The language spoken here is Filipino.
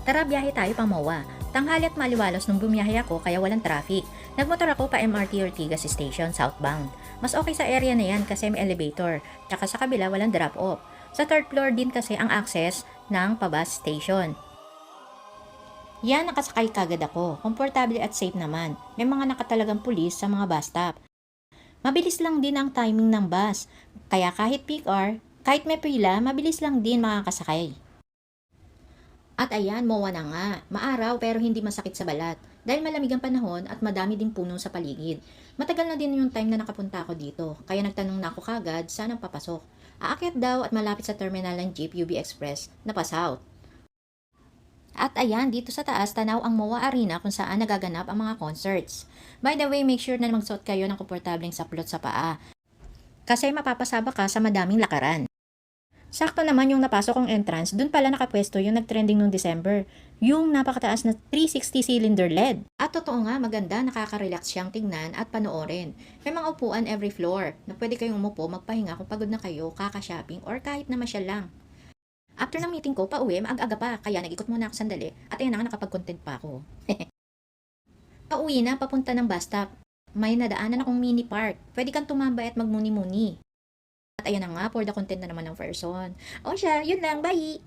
Tara, biyahe tayo pang MOA. Tanghali at maliwalos nung bumiyahe ako kaya walang traffic. Nagmotor ako pa MRT Ortigas Station southbound. Mas okay sa area na yan kasi may elevator. Tsaka sa kabila walang drop-off. Sa third floor din kasi ang access ng pabus station. Yan, nakasakay kagad ako. Komportable at safe naman. May mga nakatalagang pulis sa mga bus stop. Mabilis lang din ang timing ng bus. Kaya kahit peak hour, kahit may pila, mabilis lang din makakasakay. At ayan, MOA na nga. Maaraw pero hindi masakit sa balat. Dahil malamig ang panahon at madami ding puno sa paligid. Matagal na din yung time na nakapunta ako dito. Kaya nagtanong na ako kagad saan ang papasok. Aakyat daw at malapit sa terminal ng Jeep UB Express na pa-south. At ayan, dito sa taas, tanaw ang MOA Arena kung saan nagaganap ang mga concerts. By the way, make sure na magsuot kayo ng komportableng saplot sa paa. Kasi mapapasaba ka sa madaming lakaran. Sakto naman yung napasok kong entrance, dun pala nakapwesto yung nagtrending nung December. Yung napakataas na 360 cylinder LED. At totoo nga, maganda, nakaka-relax siyang tignan at panoorin. May mga upuan every floor na pwede kayong umupo, magpahinga kung pagod na kayo, kaka-shopping, or kahit na masyal lang. After ng meeting ko, pauwi, maaga-aga pa, kaya nag-ikot muna ako sandali at ayan na nga nakapag-content pa ako. Pauwi na, papunta ng bus stop. May nadaanan akong mini park. Pwede kang tumambay at magmuni-muni. At ayan na nga, for the content na naman ng person. O siya, yun lang, bye!